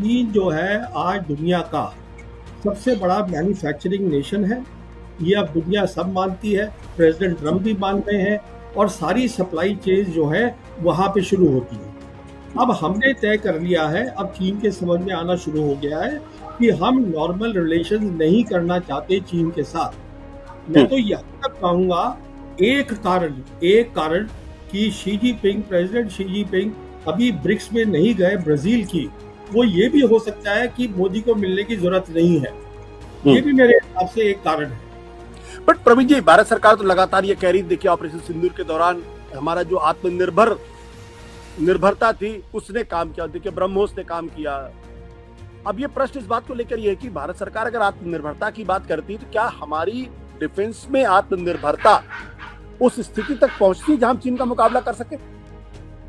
चीन जो है आज दुनिया का सबसे बड़ा मैन्युफैक्चरिंग नेशन है। ये अब दुनिया सब मानती है, प्रेसिडेंट ट्रम्प भी मान रहे हैं, और सारी सप्लाई चेन जो है वहां पे शुरू होती है। अब हमने तय कर लिया है, अब चीन के समझ में आना शुरू हो गया है कि हम नॉर्मल रिलेशन नहीं करना चाहते चीन के साथ। मैं तो यहाँ तक कहूंगा, एक कारण कि Xi Jinping, president Xi Jinping अभी ब्रिक्स में नहीं गए ब्राजील की, वो ये भी हो सकता है कि मोदी को मिलने की जरूरत नहीं है। ये भी मेरे हिसाब से एक कारण है। बट प्रवीण जी, भारत सरकार तो लगातार ये कह रही, देखिए ऑपरेशन सिंदूर के दौरान हमारा जो निर्भरता थी उसने काम किया, देखिए ब्रह्मोस ने काम किया। अब ये प्रश्न इस बात को लेकर ये है कि भारत सरकार अगर आत्मनिर्भरता की बात करती तो क्या हमारी डिफेंस में आत्मनिर्भरता उस स्थिति तक पहुंचती जहां हम चीन का मुकाबला कर सके?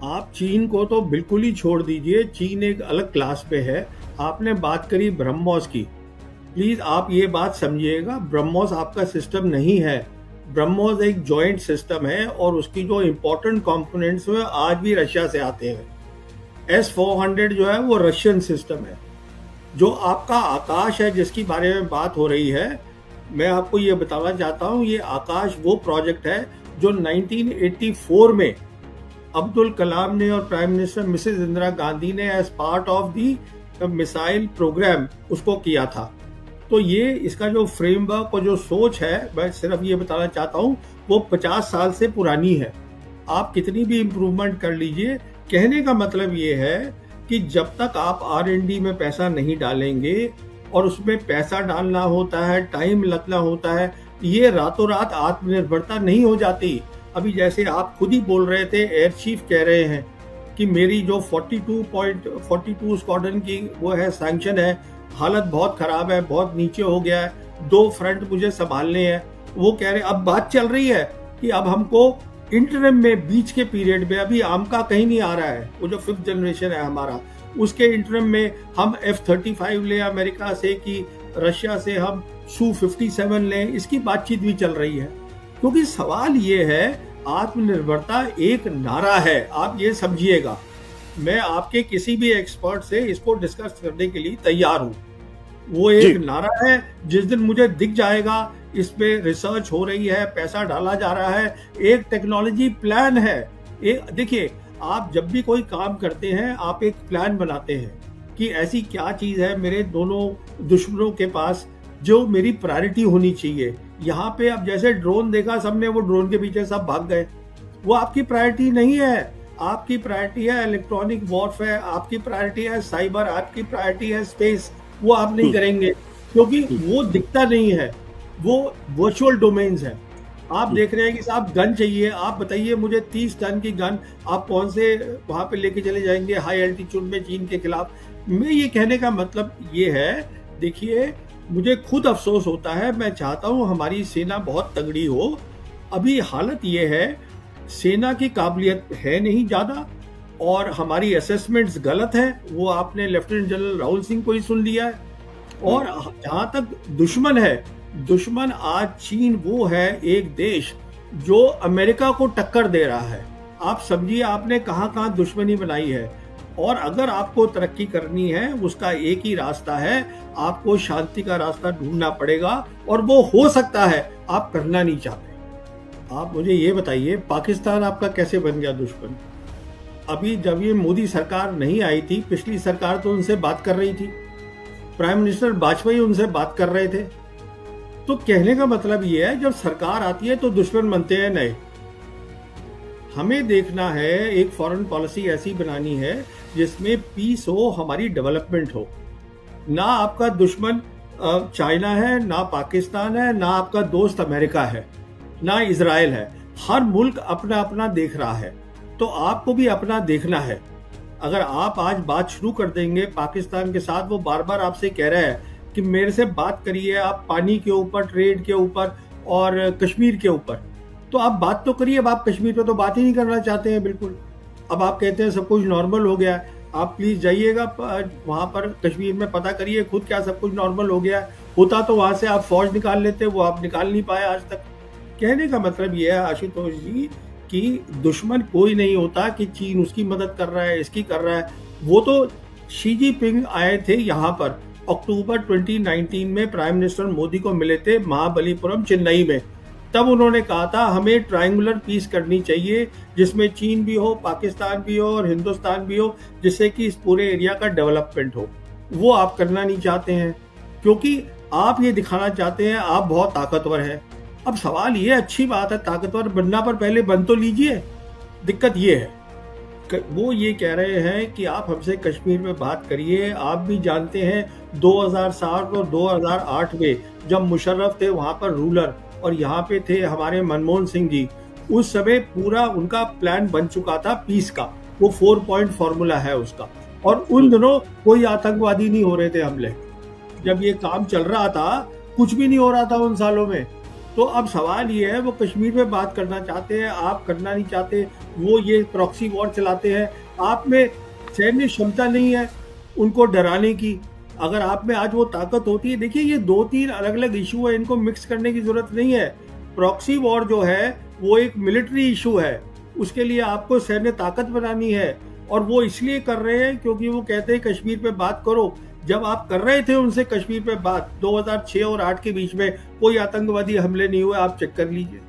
आप चीन को तो बिल्कुल ही छोड़ दीजिए, चीन एक अलग क्लास पे है। आपने बात करी ब्रह्मोस की, प्लीज आप ये बात समझिएगा, ब्रह्मोस आपका सिस्टम नहीं है। ब्रह्मोस एक जॉइंट सिस्टम है और उसकी जो इंपॉर्टेंट कंपोनेंट्स हैं आज भी रशिया से आते हैं। S-400 जो है वो रशियन सिस्टम है। जो आपका आकाश है जिसकी बारे में बात हो रही है, मैं आपको ये बताना चाहता हूँ, ये आकाश वो प्रोजेक्ट है जो 1984 में अब्दुल कलाम ने और prime minister Mrs Indira Gandhi ने as part of the missile program उसको किया था। तो ये इसका जो फ्रेमवर्क और जो सोच है, मैं सिर्फ ये बताना चाहता हूँ, वो 50 साल से पुरानी है। आप कितनी भी इम्प्रूवमेंट कर लीजिए, कहने का मतलब ये है कि जब तक आप R&D में पैसा नहीं डालेंगे, और उसमें पैसा डालना होता है, टाइम लगना होता है, ये रातों रात आत्मनिर्भरता नहीं हो जाती। अभी जैसे आप खुद ही बोल रहे थे, एयर चीफ कह रहे हैं कि मेरी जो 42 स्क्वाड्रन की वो है सैंक्शन है, हालत बहुत खराब है, बहुत नीचे हो गया है, 2 फ्रंट मुझे संभालने हैं। वो कह रहे, अब बात चल रही है कि अब हमको इंटरम में, बीच के पीरियड में, अभी आमका कहीं नहीं आ रहा है, वो जो 5th जनरेशन है हमारा, उसके इंटरम में हम F-35 ले अमेरिका से कि रशिया से हम Su-57 लें, इसकी बातचीत भी चल रही है। क्योंकि सवाल ये है, आत्मनिर्भरता एक नारा है, आप ये समझिएगा। मैं आपके किसी भी एक्सपर्ट से इसको डिस्कस करने के लिए तैयार हूं। वो एक नारा है, जिस दिन मुझे दिख जाएगा इस पे रिसर्च हो रही है, पैसा डाला जा रहा है, एक टेक्नोलॉजी प्लान है। देखिए, आप जब भी कोई काम करते हैं आप एक प्लान बनाते हैं कि ऐसी क्या चीज है मेरे दोनों दुश्मनों के पास जो मेरी प्रायोरिटी होनी चाहिए। यहाँ पे अब जैसे ड्रोन देखा सबने, वो ड्रोन के पीछे सब भाग गए, वो आपकी प्रायोरिटी नहीं है। आपकी प्रायोरिटी है इलेक्ट्रॉनिक वॉरफेयर, आपकी प्रायोरिटी है साइबर, आपकी प्रायोरिटी है स्पेस। वो आप नहीं करेंगे क्योंकि वो दिखता नहीं है, वो वर्चुअल डोमेन्स है। आप देख रहे हैं कि साहब गन चाहिए, आप बताइए मुझे 30 टन की गन आप कौन से वहां पे लेके चले जाएंगे हाई एल्टीट्यूड में चीन के खिलाफ। मैं ये कहने का मतलब ये है, देखिए मुझे खुद अफसोस होता है, मैं चाहता हूं हमारी सेना बहुत तगड़ी हो। अभी हालत ये है, सेना की काबिलियत है नहीं ज्यादा, और हमारी असेसमेंट्स गलत है। वो आपने लेफ्टिनेंट जनरल राहुल सिंह को ही सुन लिया है। और जहां तक दुश्मन है, दुश्मन आज चीन वो है एक देश जो अमेरिका को टक्कर दे रहा है। आप समझिए आपने कहां दुश्मनी बनाई है। और अगर आपको तरक्की करनी है, उसका एक ही रास्ता है, आपको शांति का रास्ता ढूंढना पड़ेगा, और वो हो सकता है आप करना नहीं चाहते। आप मुझे ये बताइए, पाकिस्तान आपका कैसे बन गया दुश्मन? अभी जब ये मोदी सरकार नहीं आई थी, पिछली सरकार तो उनसे बात कर रही थी, प्राइम मिनिस्टर वाजपेयी उनसे बात कर रहे थे। तो कहने का मतलब ये है, जब सरकार आती है तो दुश्मन बनते हैं नए। हमें देखना है, एक फॉरेन पॉलिसी ऐसी बनानी है जिसमें पीस हो, हमारी डेवलपमेंट हो। ना आपका दुश्मन चाइना है, ना पाकिस्तान है, ना आपका दोस्त अमेरिका है, ना इजराइल है। हर मुल्क अपना अपना देख रहा है, तो आपको भी अपना देखना है। अगर आप आज बात शुरू कर देंगे पाकिस्तान के साथ, वो बार बार आपसे कह रहा है कि मेरे से बात करिए आप पानी के ऊपर, ट्रेड के ऊपर और कश्मीर के ऊपर, तो आप बात तो करिए। अब आप कश्मीर पे तो बात ही नहीं करना चाहते हैं बिल्कुल। अब आप कहते हैं सब कुछ नॉर्मल हो गया है। आप प्लीज जाइएगा वहां पर कश्मीर में, पता करिए खुद क्या सब कुछ नॉर्मल हो गया है। होता तो वहां से आप फौज निकाल लेते, वो आप निकाल नहीं पाए आज तक। कहने का मतलब यह है आशुतोष जी कि दुश्मन कोई नहीं होता कि चीन उसकी मदद कर रहा है, इसकी कर रहा है। वो तो शी जिनपिंग आए थे यहाँ पर अक्टूबर 2019 में, प्राइम मिनिस्टर मोदी को मिले थे महाबलीपुरम चेन्नई में। तब उन्होंने कहा था हमें ट्रायंगुलर पीस करनी चाहिए जिसमें चीन भी हो, पाकिस्तान भी हो और हिंदुस्तान भी हो, जिससे कि इस पूरे एरिया का डेवलपमेंट हो। वो आप करना नहीं चाहते हैं क्योंकि आप ये दिखाना चाहते हैं आप बहुत ताकतवर हैं। अब सवाल ये, अच्छी बात है, ताकतवर बनना, पर पहले बन तो लीजिए। दिक्कत ये है, वो ये कह रहे हैं कि आप हमसे कश्मीर में बात करिए। आप भी जानते हैं 2007 और 2008 में जब मुशर्रफ थे वहां पर रूलर और यहाँ पे थे हमारे मनमोहन सिंह जी, उस समय पूरा उनका प्लान बन चुका था पीस का, वो 4 पॉइंट फॉर्मूला है उसका। और उन दिनों कोई आतंकवादी नहीं हो रहे थे हमले, जब ये काम चल रहा था कुछ भी नहीं हो रहा था उन सालों में। तो अब सवाल ये है, वो कश्मीर में बात करना चाहते हैं, आप करना नहीं चाहते, वो ये प्रॉक्सी वॉर चलाते हैं। आप में सैन्य क्षमता नहीं है उनको डराने की। अगर आप में आज वो ताकत होती है, देखिए ये 2-3 अलग अलग इशू है, इनको मिक्स करने की जरूरत नहीं है। प्रॉक्सी वॉर जो है वो एक मिलिट्री इशू है, उसके लिए आपको सैन्य ताकत बनानी है। और वो इसलिए कर रहे हैं क्योंकि वो कहते हैं कश्मीर पे बात करो। जब आप कर रहे थे उनसे कश्मीर पे बात 2006 और 8 के बीच में, कोई आतंकवादी हमले नहीं हुए, आप चेक कर लीजिए।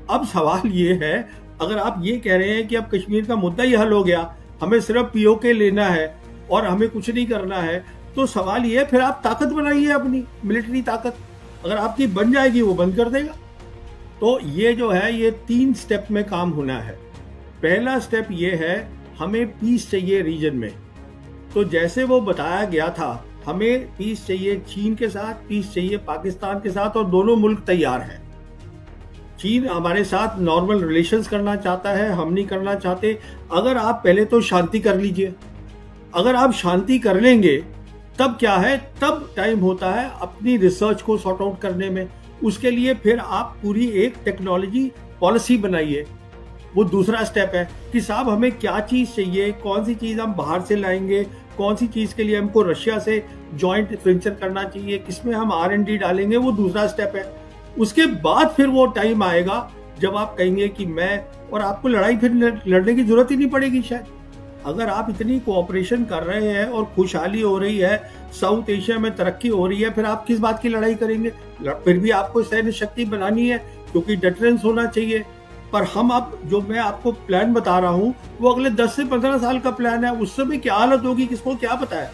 अब सवाल ये है, अगर आप ये कह रहे हैं कि अब कश्मीर का मुद्दा ही हल हो गया, हमें सिर्फ पीओके लेना है और हमें कुछ नहीं करना है, तो सवाल ये है फिर आप ताकत बनाइए अपनी मिलिट्री ताकत। अगर आपकी बन जाएगी वो बंद कर देगा। तो ये जो है ये 3 स्टेप में काम होना है। पहला स्टेप ये है, हमें पीस चाहिए रीजन में। तो जैसे वो बताया गया था, हमें पीस चाहिए चीन के साथ, पीस चाहिए पाकिस्तान के साथ, और दोनों मुल्क तैयार हैं। चीन हमारे साथ नॉर्मल रिलेशंस करना चाहता है, हम नहीं करना चाहते। अगर आप पहले तो शांति कर लीजिए, अगर आप शांति कर लेंगे तब क्या है, तब टाइम होता है अपनी रिसर्च को सॉर्ट आउट करने में। उसके लिए फिर आप पूरी एक टेक्नोलॉजी पॉलिसी बनाइए। वो दूसरा स्टेप है कि साहब हमें क्या चीज चाहिए, कौन सी चीज हम बाहर से लाएंगे, कौन सी चीज के लिए हमको रशिया से जॉइंट वेंचर करना चाहिए, किसमें हम R&D डालेंगे, वो दूसरा स्टेप है। उसके बाद फिर वो टाइम आएगा जब आप कहेंगे कि मैं, और आपको लड़ाई फिर लड़ने की जरूरत ही नहीं पड़ेगी शायद। अगर आप इतनी कोऑपरेशन कर रहे हैं और खुशहाली हो रही है, साउथ एशिया में तरक्की हो रही है, फिर आप किस बात की लड़ाई करेंगे। फिर भी आपको सैन्य शक्ति बनानी है क्योंकि डिफरेंस होना चाहिए। पर हम अब जो मैं आपको प्लान बता रहा हूँ वो अगले 10 से 15 साल का प्लान है। उस समय क्या हालत होगी किसको क्या पता है।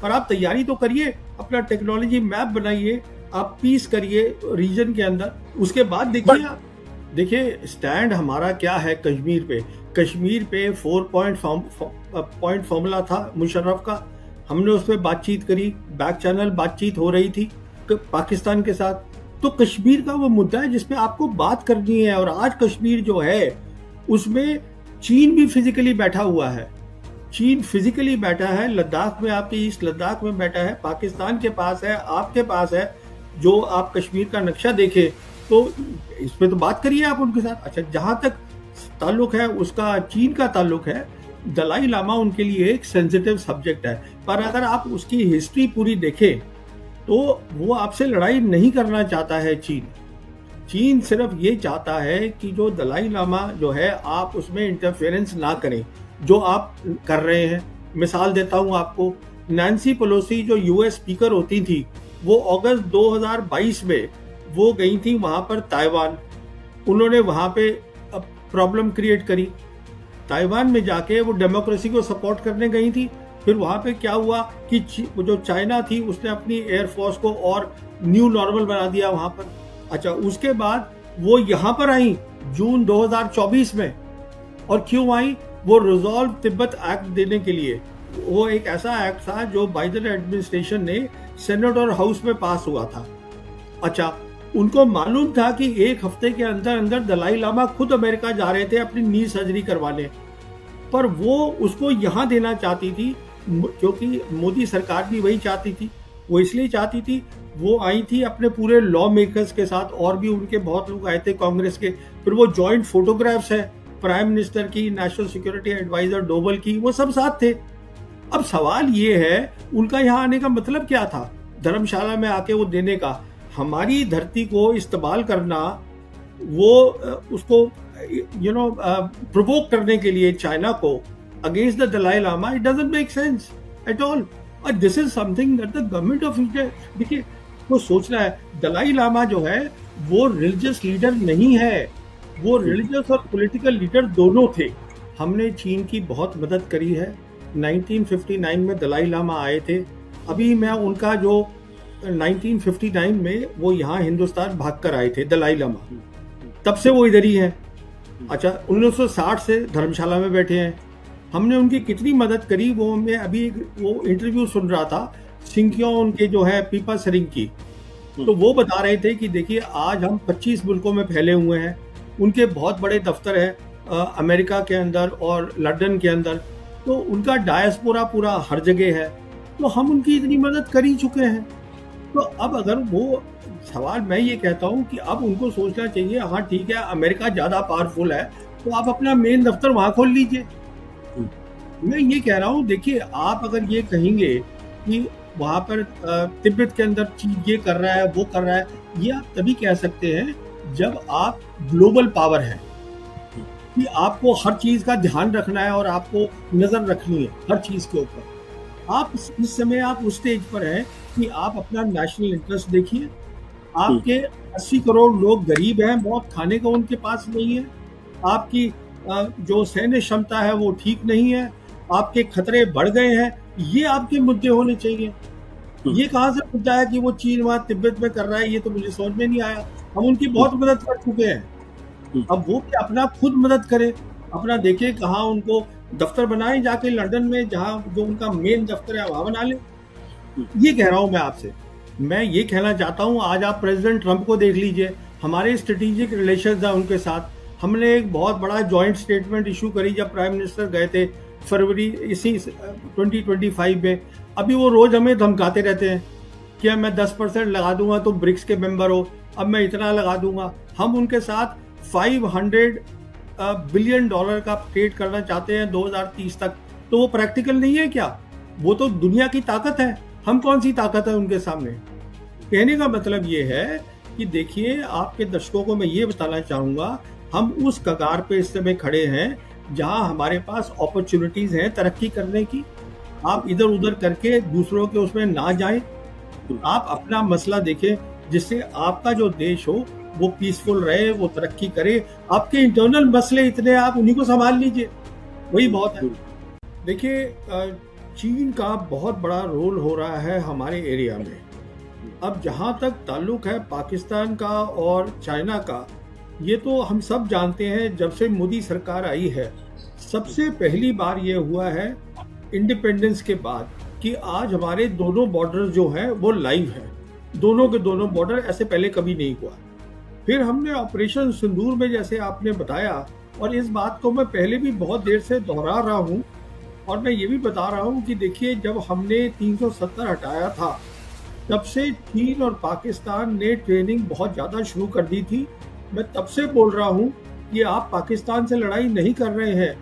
पर आप तैयारी तो करिए, अपना टेक्नोलॉजी मैप बनाइए, आप पीस करिए रीजन के अंदर। उसके बाद देखिए स्टैंड हमारा क्या है कश्मीर पे। कश्मीर पे 4 पॉइंट फॉर्मूला था मुशर्रफ का, हमने उस पर बातचीत करी, बैक चैनल बातचीत हो रही थी पाकिस्तान के साथ। तो कश्मीर का वो मुद्दा है जिसमें आपको बात करनी है। और आज कश्मीर जो है उसमें चीन भी फिजिकली बैठा हुआ है, चीन फिजिकली बैठा है लद्दाख में, आपके ईस्ट लद्दाख में बैठा है, पाकिस्तान के पास है, आपके पास है। जो आप कश्मीर का नक्शा देखें तो इस पे तो बात करिए आप उनके साथ। अच्छा, जहां तक ताल्लुक है उसका चीन का ताल्लुक है, दलाई लामा उनके लिए एक सेंसिटिव सब्जेक्ट है। पर अगर आप उसकी हिस्ट्री पूरी देखें तो वो आपसे लड़ाई नहीं करना चाहता है। चीन सिर्फ ये चाहता है कि जो दलाई लामा जो है आप उसमें इंटरफेरेंस ना करें, जो आप कर रहे हैं। मिसाल देता हूं आपको, नैन्सी पेलोसी जो यूएस स्पीकर होती थी, वो अगस्त 2022 में वो गई थी वहां पर ताइवान। उन्होंने वहां पे प्रॉब्लम क्रिएट करी। ताइवान में जाके वो डेमोक्रेसी को सपोर्ट करने गई थी। फिर वहां पे क्या हुआ कि जो चाइना थी उसने अपनी एयरफोर्स को और न्यू नॉर्मल बना दिया वहां पर। अच्छा, उसके बाद वो यहाँ पर आई जून 2024 में। और क्यों आई? वो रिजॉल्व तिब्बत एक्ट देने के लिए। वो एक ऐसा एक्ट था जो बाइडेन एडमिनिस्ट्रेशन ने सेनेट और हाउस में पास हुआ था। अच्छा, उनको मालूम था कि एक हफ्ते के अंदर अंदर दलाई लामा खुद अमेरिका जा रहे थे अपनी नी सर्जरी करवाने, पर वो उसको यहाँ देना चाहती थी क्योंकि मोदी सरकार भी वही चाहती थी। वो इसलिए चाहती थी, वो आई थी अपने पूरे लॉ मेकर्स के साथ, और भी उनके बहुत लोग आए थे कांग्रेस के। फिर वो जॉइंट फोटोग्राफ्स है प्राइम मिनिस्टर की, नेशनल सिक्योरिटी एडवाइजर डोवल की, वो सब साथ थे। अब सवाल ये है उनका यहाँ आने का मतलब क्या था, धर्मशाला में आके वो देने का। हमारी धरती को इस्तेमाल करना, वो उसको प्रोवोक करने के लिए चाइना को against the Dalai Lama, it doesn't make sense. At all. और this is something that the government of India, देखिए वो सोचना है, दलाई लामा जो है वो रिलीजियस लीडर नहीं है, वो रिलीजियस और पॉलिटिकल लीडर दोनों थे। हमने चीन की बहुत मदद करी है। 1959 में दलाई लामा आए थे। अभी मैं उनका जो 1959 में वो यहाँ हिंदुस्तान भाग कर आए थे दलाई लामा, तब से वो इधर ही हैं। अच्छा, 1960 से धर्मशाला में बैठे हैं। हमने उनकी कितनी मदद करी, वो मैं अभी वो इंटरव्यू सुन रहा था सिंकियों उनके जो है पीपा सरिंग की, तो वो बता रहे थे कि देखिए आज हम 25 मुल्कों में फैले हुए हैं। उनके बहुत बड़े दफ्तर है अमेरिका के अंदर और लंदन के अंदर, तो उनका डायस्पोरा पूरा हर जगह है, तो हम उनकी इतनी मदद कर ही चुके हैं। तो अब अगर वो सवाल मैं ये कहता हूँ कि अब उनको सोचना चाहिए, हाँ ठीक है अमेरिका ज़्यादा पावरफुल है तो आप अपना मेन दफ्तर वहाँ खोल लीजिए। मैं ये कह रहा हूँ, देखिए आप अगर ये कहेंगे कि वहाँ पर तिब्बत के अंदर चीज ये कर रहा है वो कर रहा है, ये आप तभी कह सकते हैं जब आप ग्लोबल पावर है, कि आपको हर चीज का ध्यान रखना है और आपको नजर रखनी है हर चीज के ऊपर। आप इस समय आप उस स्टेज पर हैं कि आप अपना नेशनल इंटरेस्ट देखिए। आपके 80 करोड़ लोग गरीब हैं, बहुत खाने को उनके पास नहीं है। आपकी जो सैन्य क्षमता है वो ठीक नहीं है, आपके खतरे बढ़ गए हैं, ये आपके मुद्दे होने चाहिए। ये कहाँ से मुद्दा है कि वो चीन वहाँ तिब्बत में कर रहा है, ये तो मुझे समझ में नहीं आया। हम उनकी बहुत मदद कर चुके हैं, अब वो भी अपना खुद मदद करे, अपना देखे कहाँ उनको दफ्तर बनाए, जाके लंदन में जहाँ जो उनका मेन दफ्तर है वहाँ बना ले। ये कह रहा हूँ मैं आपसे। मैं ये कहना चाहता हूँ, आज आप प्रेसिडेंट ट्रंप को देख लीजिए, हमारे स्ट्रेटेजिक रिलेशंस हैं उनके साथ। हमने एक बहुत बड़ा जॉइंट स्टेटमेंट इशू करी जब प्राइम मिनिस्टर गए थे फरवरी इसी 2025 में। अभी वो रोज हमें धमकाते रहते हैं कि मैं 10% लगा दूंगा तो ब्रिक्स के मेंबर हो, अब मैं इतना लगा दूंगा। हम उनके साथ 500 बिलियन डॉलर का ट्रेड करना चाहते हैं 2030 तक। तो वो प्रैक्टिकल नहीं है क्या? वो तो दुनिया की ताकत है, हम कौन सी ताकत है उनके सामने? कहने का मतलब ये है कि देखिए, आपके दर्शकों को मैं ये बताना चाहूंगा, हम उस कगार पे इस समय खड़े हैं जहां हमारे पास अपॉर्चुनिटीज हैं तरक्की करने की। आप इधर उधर करके दूसरों के उसमें ना जाएं, आप अपना मसला देखें जिससे आपका जो देश हो वो पीसफुल रहे, वो तरक्की करे। आपके इंटरनल मसले इतने, आप उन्हीं को संभाल लीजिए, वही बहुत है। देखिए, चीन का बहुत बड़ा रोल हो रहा है हमारे एरिया में। अब जहां तक ताल्लुक है पाकिस्तान का और चाइना का, ये तो हम सब जानते हैं, जब से मोदी सरकार आई है सबसे पहली बार ये हुआ है इंडिपेंडेंस के बाद कि आज हमारे दोनों बॉर्डर जो हैं वो लाइव हैं। दोनों के दोनों बॉर्डर, ऐसे पहले कभी नहीं हुआ। फिर हमने ऑपरेशन सिंदूर में, जैसे आपने बताया, और इस बात को मैं पहले भी बहुत देर से दोहरा रहा हूँ और मैं ये भी बता रहा हूँ कि देखिए, जब हमने 370 हटाया था तब से चीन और पाकिस्तान ने ट्रेनिंग बहुत ज़्यादा शुरू कर दी थी। मैं तब से बोल रहा हूँ कि आप पाकिस्तान से लड़ाई नहीं कर रहे हैं,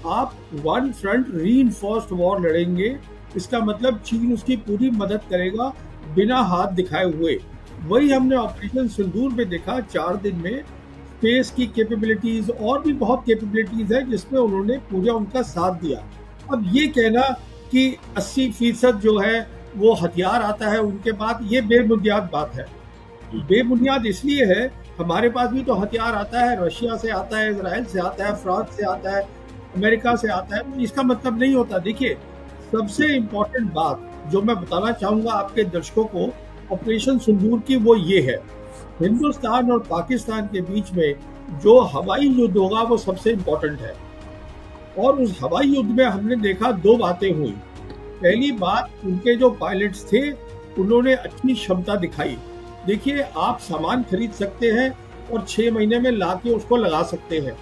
आप वन फ्रंट रीइंफोर्स्ड वॉर लड़ेंगे। इसका मतलब चीन उसकी पूरी मदद करेगा बिना हाथ दिखाए हुए। वही हमने ऑपरेशन सिंदूर में देखा। 4 दिन में स्पेस की कैपेबिलिटीज और भी बहुत कैपेबिलिटीज है जिसमें उन्होंने पूरा उनका साथ दिया। अब ये कहना कि 80% जो है वो हथियार आता है उनके पास, ये बेबुनियाद बात है। बेबुनियाद इसलिए है, हमारे पास भी तो हथियार आता है, रशिया से आता है, इजराइल से आता है, फ्रांस से आता है, अमेरिका से आता है। इसका मतलब नहीं होता। देखिए, सबसे इम्पोर्टेंट बात जो मैं बताना चाहूंगा आपके दर्शकों को ऑपरेशन सिंदूर की, वो ये है, हिंदुस्तान और पाकिस्तान के बीच में जो हवाई युद्ध होगा वो सबसे इम्पोर्टेंट है। और उस हवाई युद्ध में हमने देखा 2 बातें हुई। पहली बात, उनके जो पायलट्स थे उन्होंने अच्छी क्षमता दिखाई। देखिए, आप सामान खरीद सकते हैं और 6 महीने में लाके उसको लगा सकते हैं,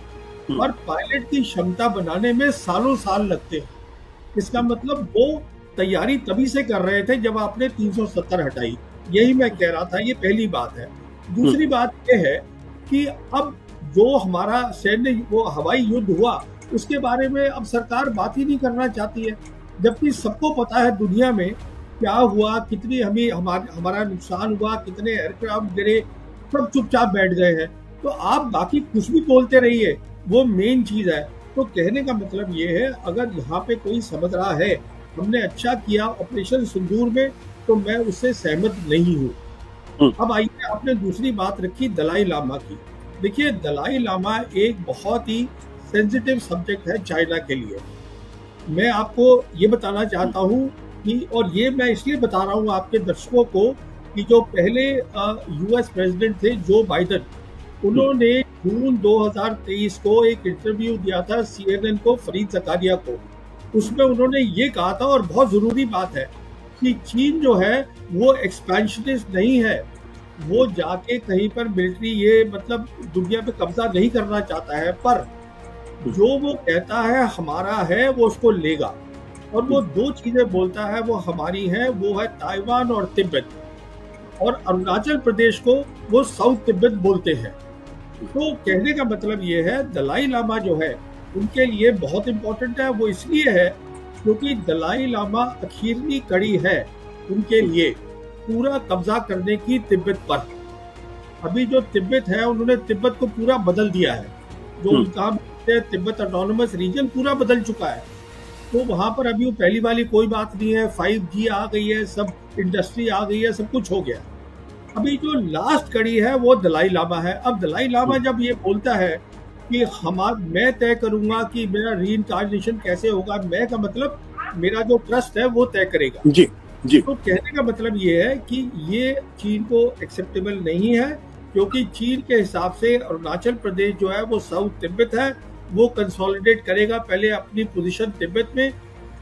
और पायलट की क्षमता बनाने में सालों साल लगते हैं। इसका मतलब वो तैयारी तभी से कर रहे थे जब आपने 370 हटाई। यही मैं कह रहा था, ये पहली बात है। दूसरी बात यह है कि अब जो हमारा सैन्य वो हवाई युद्ध हुआ उसके बारे में अब सरकार बात ही नहीं करना चाहती है, जबकि सबको पता है दुनिया में क्या हुआ, कितनी हमारा नुकसान हुआ, कितने एयरक्राफ्ट गिरे, सब चुपचाप बैठ गए हैं। तो आप बाकी कुछ भी बोलते रहिए, वो मेन चीज है। तो कहने का मतलब ये है, अगर यहाँ पे कोई समझ रहा है हमने अच्छा किया ऑपरेशन सिंदूर में, तो मैं उससे सहमत नहीं हूँ। अब आइए, आपने दूसरी बात रखी दलाई लामा की। देखिए, दलाई लामा एक बहुत ही सेंसिटिव सब्जेक्ट है चाइना के लिए। मैं आपको ये बताना चाहता हूँ कि, और ये मैं इसलिए बता रहा हूँ आपके दर्शकों को, कि जो पहले यूएस प्रेसिडेंट थे जो बाइडन, उन्होंने जून 2023 को एक इंटरव्यू दिया था सीएनएन को, फरीद ज़कारिया को। उसमें उन्होंने ये कहा था, और बहुत ज़रूरी बात है, कि चीन जो है वो एक्सपेंशनिस्ट नहीं है, वो जाके कहीं पर मिलिट्री ये मतलब दुनिया पे कब्जा नहीं करना चाहता है, पर जो वो कहता है हमारा है वो उसको लेगा। और वो दो चीजें बोलता है वो हमारी हैं, वो है ताइवान और तिब्बत, और अरुणाचल प्रदेश को वो साउथ तिब्बत बोलते हैं। तो कहने का मतलब ये है, दलाई लामा जो है उनके लिए बहुत इंपॉर्टेंट है। वो इसलिए है क्योंकि दलाई लामा आखिरी कड़ी है उनके लिए पूरा कब्जा करने की तिब्बत पर। अभी जो तिब्बत है, उन्होंने तिब्बत को पूरा बदल दिया है। जो उनका तिब्बत ऑटोनोमस रीजन पूरा बदल चुका है। तो वहां पर अभी वो पहली वाली कोई बात नहीं है, 5G आ गई है, सब इंडस्ट्री आ गई है, सब कुछ हो गया। अभी जो लास्ट कड़ी है वो दलाई लामा है। अब दलाई लामा जब ये बोलता है कि मैं तय करूंगा कि मेरा रीइंकार्नेशन कैसे होगा, मैं का मतलब मेरा जो ट्रस्ट है वो तय करेगा। जी जी। तो कहने का मतलब ये है कि ये चीन को एक्सेप्टेबल नहीं है, क्योंकि चीन के हिसाब से अरुणाचल प्रदेश जो है वो साउथ तिब्बत है, वो कंसोलिडेट करेगा पहले अपनी पोजीशन तिब्बत में,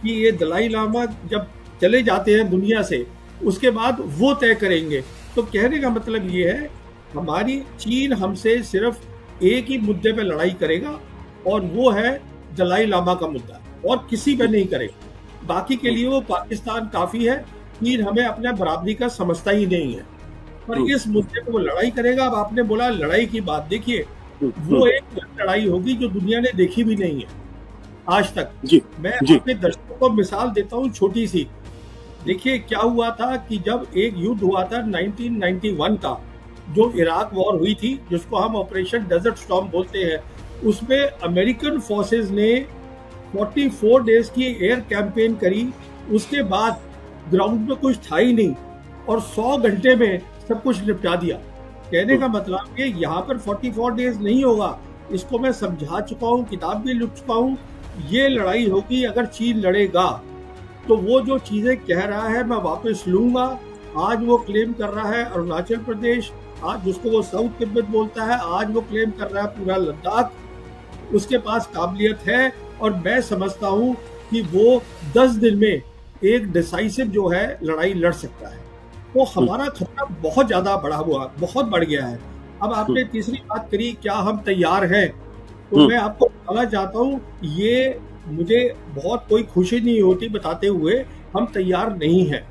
कि ये दलाई लामा जब चले जाते हैं दुनिया से उसके बाद वो तय करेंगे। तो कहने का मतलब ये है, हमारी चीन हमसे सिर्फ एक ही मुद्दे पे लड़ाई करेगा, और वो है दलाई लामा का मुद्दा, और किसी पे नहीं करेगा। बाकी के लिए वो पाकिस्तान काफी है, चीन हमें अपने बराबरी का समझता ही नहीं है, पर इस मुद्दे पे वो लड़ाई करेगा। अब आपने बोला लड़ाई की बात, देखिए वो एक लड़ाई होगी जो दुनिया ने देखी भी नहीं है आज तक। मैं अपने दर्शकों को मिसाल देता हूँ छोटी सी। देखिए क्या हुआ था कि जब एक युद्ध हुआ था 1991 का, जो इराक वॉर हुई थी, जिसको हम ऑपरेशन डेजर्ट स्टॉर्म बोलते हैं, उसमें अमेरिकन फोर्सेस ने 44 डेज की एयर कैंपेन करी। उसके बाद ग्राउंड में कुछ था ही नहीं, और 100 घंटे में सब कुछ निपटा दिया। कहने का मतलब कि यहाँ पर 44 डेज नहीं होगा, इसको मैं समझा चुका हूँ, किताब भी लिख चुका हूँ। ये लड़ाई होगी अगर चीन लड़ेगा, तो वो जो चीजें कह रहा है मैं वापस लूंगा। आज वो क्लेम कर रहा है अरुणाचल प्रदेश, आज जिसको वो साउथ तिब्बत बोलता है, आज वो क्लेम कर रहा है पूरा लद्दाख। उसके पास काबिलियत है, और मैं समझता हूँ कि वो 10 दिन में एक डिसाइसिव जो है लड़ाई लड़ सकता है। तो हमारा खतरा बहुत ज्यादा बहुत बढ़ गया है। अब आपने तीसरी बात करी, क्या हम तैयार हैं? तो मैं आपको बताना चाहता हूँ, ये मुझे बहुत कोई खुशी नहीं होती बताते हुए, हम तैयार नहीं हैं।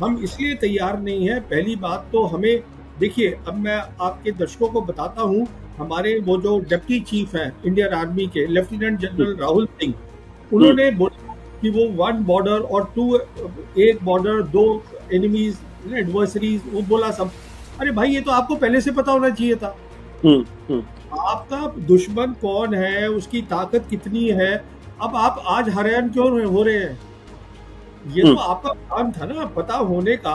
हम इसलिए तैयार नहीं हैं, पहली बात तो हमें देखिए, अब मैं आपके दर्शकों को बताता हूँ, हमारे वो जो डिप्टी चीफ हैं इंडियन आर्मी के, लेफ्टिनेंट जनरल राहुल सिंह, उन्होंने बोला कि वो 1 बॉर्डर और 2, 1 बॉर्डर 2 एनिमीज एडवर्सरीज, वो बोला सब। अरे भाई, ये तो आपको पहले से पता होना चाहिए था। आपका दुश्मन कौन है, उसकी ताकत कितनी है, अब आप आज हैरान क्यों हो रहे हैं? ये तो आपका काम था ना, पता होने का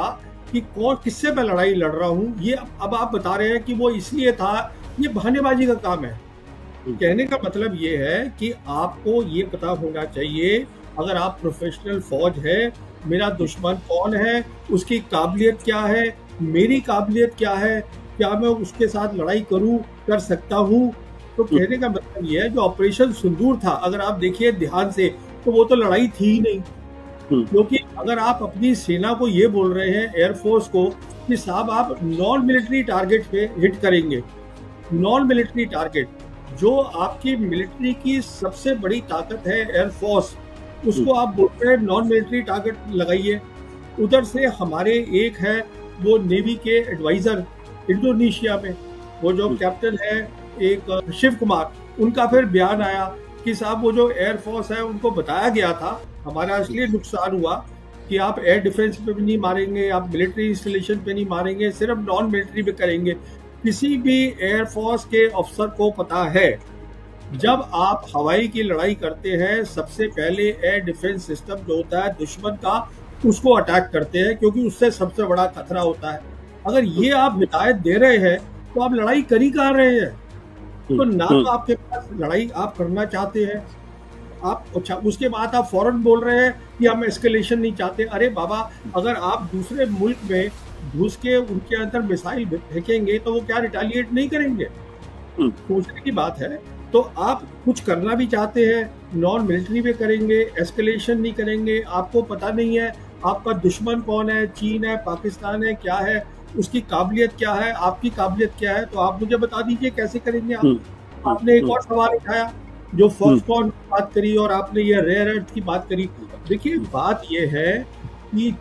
कि कौन किससे मैं लड़ाई लड़ रहा हूँ। ये अब आप बता रहे हैं कि वो इसलिए था, ये बहानेबाजी का काम है। कहने का मतलब ये है कि आपको ये पता होना चाहिए, अगर आप प्रोफेशनल फौज है, मेरा दुश्मन कौन है, उसकी काबिलियत क्या है, मेरी काबिलियत क्या है, क्या मैं उसके साथ लड़ाई कर सकता हूँ। तो कहने का मतलब ये है, जो ऑपरेशन सिंदूर था, अगर आप देखिए ध्यान से, तो वो तो लड़ाई थी ही नहीं। क्योंकि अगर आप अपनी सेना को ये बोल रहे हैं, एयरफोर्स को, कि साहब आप नॉन मिलिट्री टारगेट पे हिट करेंगे, नॉन मिलिट्री टारगेट, जो आपकी मिलिट्री की सबसे बड़ी ताकत है एयरफोर्स, उसको आप बोल रहे हैं नॉन मिलिट्री टारगेट लगाइए। उधर से हमारे एक है वो नेवी के एडवाइजर इंडोनेशिया में, वो जो कैप्टन है एक शिव कुमार, उनका फिर बयान आया कि साहब वो जो एयरफोर्स है उनको बताया गया था, हमारा इसलिए नुकसान हुआ कि आप एयर डिफेंस पे भी नहीं मारेंगे, आप मिलिट्री इंस्टॉलेशन पे नहीं मारेंगे, सिर्फ नॉन मिलिट्री पे करेंगे। किसी भी एयरफोर्स के अफसर को पता है जब आप हवाई की लड़ाई करते हैं, सबसे पहले एयर डिफेंस सिस्टम जो होता है दुश्मन का, उसको अटैक करते हैं, क्योंकि उससे सबसे बड़ा खतरा होता है। अगर ये आप हिदायत दे रहे हैं तो आप लड़ाई कर ही कहाँ रहे हैं? तो ना तो आपके पास लड़ाई आप करना चाहते हैं आप, अच्छा उसके बाद आप फौरन बोल रहे हैं कि हम एस्केलेशन नहीं चाहते। अरे बाबा, अगर आप दूसरे मुल्क में घुस के उनके अंदर मिसाइल फेंकेंगे तो वो क्या रिटेलिएट नहीं करेंगे? सोचने की बात है। तो आप कुछ करना भी चाहते हैं, नॉन मिलिट्री में करेंगे, एस्केलेशन नहीं करेंगे। आपको पता नहीं है आपका दुश्मन कौन है, चीन है, पाकिस्तान है, क्या है, उसकी काबिलियत क्या है, आपकी काबिलियत क्या है, तो आप मुझे बता दीजिए कैसे करेंगे आप। आपने एक और सवाल उठाया जो फॉक्सकॉन की बात करी और आपने ये रेयर अर्थ की बात करी। देखिए बात ये है कि